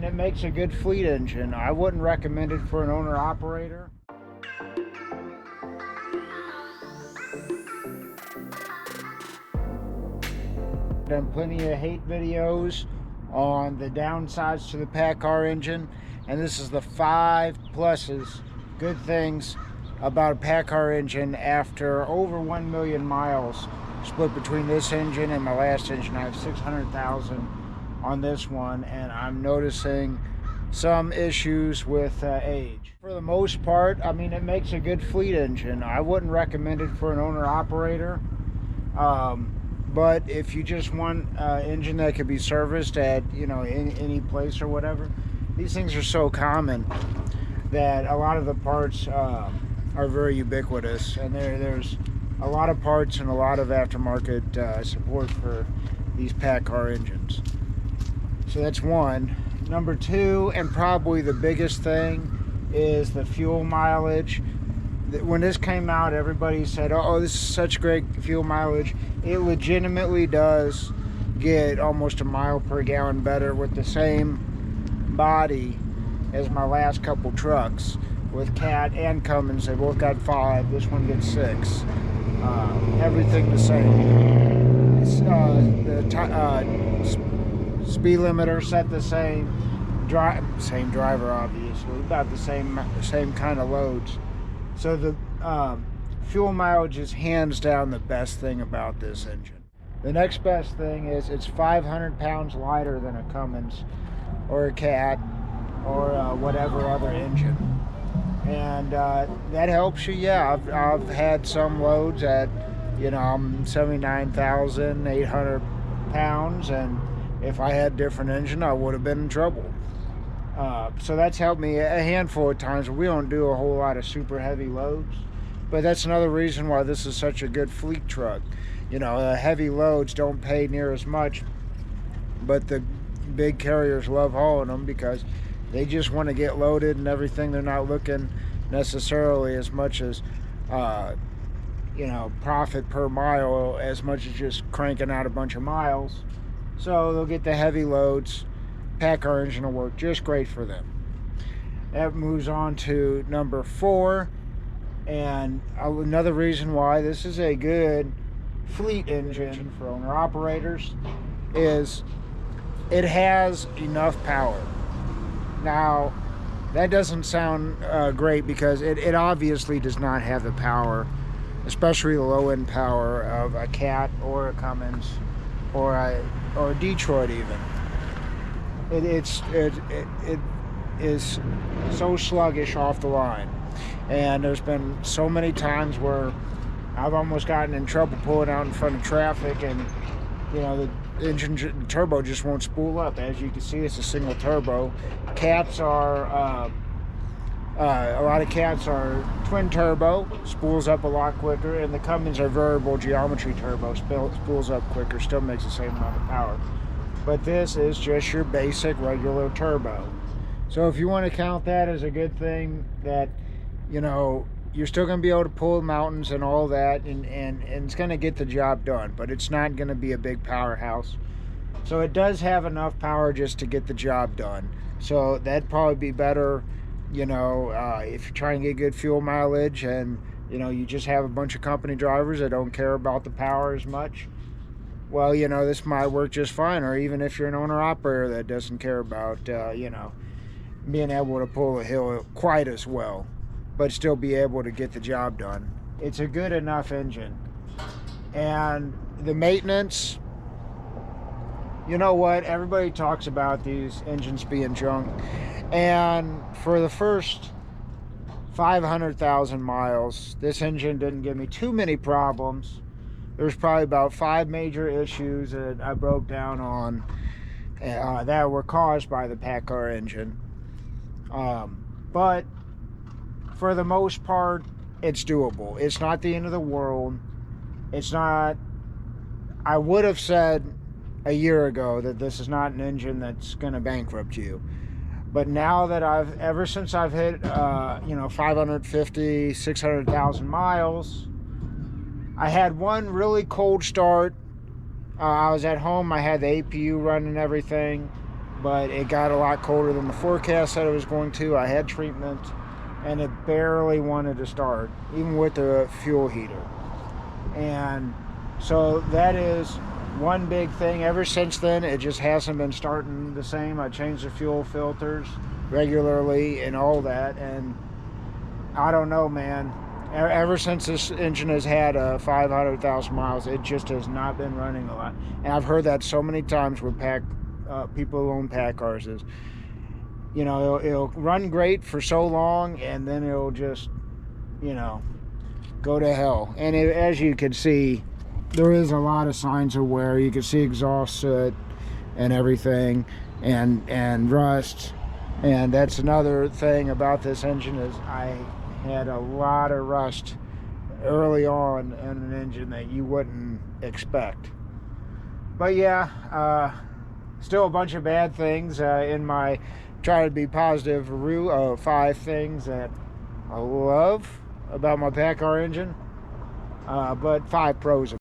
it makes a good fleet engine. I wouldn't recommend it for an owner-operator. Done plenty of hate videos on the downsides to the PACCAR engine, and this is the 5 pluses, good things about a PACCAR engine after over 1 million miles split between this engine and my last engine. I have 600,000 on this one, and I'm noticing some issues with age. For the most part, I mean, it makes a good fleet engine. I wouldn't recommend it for an owner-operator. But if you just want an engine that could be serviced at, you know, any place or whatever, these things are so common that a lot of the parts are very ubiquitous, and there's a lot of parts and a lot of aftermarket support for these PACCAR engines. So that's one. Number two, and probably the biggest thing, is the fuel mileage. When this came out, everybody said, oh, this is such great fuel mileage. It legitimately does get almost a mile per gallon better with the same body as my last couple trucks. With Cat and Cummins, they both got 5. This one gets 6. Everything the same. The speed limiter set the same. Same driver, obviously. About the same kind of loads. So the fuel mileage is hands down the best thing about this engine. The next best thing is it's 500 pounds lighter than a Cummins or a Cat or whatever other engine. And that helps you. Yeah, I've had some loads at, you know, I'm 79,800 pounds, and if I had a different engine, I would have been in trouble. So that's helped me a handful of times. We don't do a whole lot of super heavy loads, but that's another reason why this is such a good fleet truck. You know, heavy loads don't pay near as much, but the big carriers love hauling them because they just want to get loaded and everything. They're not looking necessarily as much as, you know, profit per mile as much as just cranking out a bunch of miles. So they'll get the heavy loads. PACCAR engine will work just great for them. That moves on to number 4, and another reason why this is a good fleet engine for owner-operators is it has enough power. Now, that doesn't sound great because it obviously does not have the power, especially the low-end power of a Cat or a Cummins or a Detroit even. It is so sluggish off the line, and there's been so many times where I've almost gotten in trouble pulling out in front of traffic, and you know the engine turbo just won't spool up. As you can see, it's a single turbo. Cats are a lot of Cats are twin turbo, spools up a lot quicker, and the Cummins are variable geometry turbo, spools up quicker, still makes the same amount of power. But this is just your basic regular turbo. So if you want to count that as a good thing, that, you know, you're still going to be able to pull mountains and all that, and it's going to get the job done, but it's not going to be a big powerhouse. So it does have enough power just to get the job done. So that'd probably be better, you know, if you're trying to get good fuel mileage and, you know, you just have a bunch of company drivers that don't care about the power as much. Well, you know, this might work just fine. Or even if you're an owner-operator that doesn't care about, you know, being able to pull a hill quite as well, but still be able to get the job done. It's a good enough engine. And the maintenance, you know what? Everybody talks about these engines being junk. And for the first 500,000 miles, this engine didn't give me too many problems. There's probably about 5 major issues that I broke down on that were caused by the PACCAR engine. But for the most part, it's doable. It's not the end of the world. It's not... I would have said a year ago that this is not an engine that's going to bankrupt you. But now that ever since I've hit, you know, 550, 600,000 miles, I had one really cold start. I was at home. I had the APU running and everything, but it got a lot colder than the forecast said it was going to. I had treatment, and it barely wanted to start, even with the fuel heater. And so that is one big thing. Ever since then, it just hasn't been starting the same. I changed the fuel filters regularly and all that, and I don't know, man. Ever since this engine has had 500,000 miles, it just has not been running a lot. And I've heard that so many times with people who own PACCARs is, you know, it'll run great for so long, and then it'll just, you know, go to hell. And as you can see, there is a lot of signs of wear. You can see exhaust soot and everything, and rust. And that's another thing about this engine, is I had a lot of rust early on in an engine that you wouldn't expect. But yeah, still a bunch of bad things in my try to be positive review of 5 things that I love about my PACCAR engine, but 5 pros.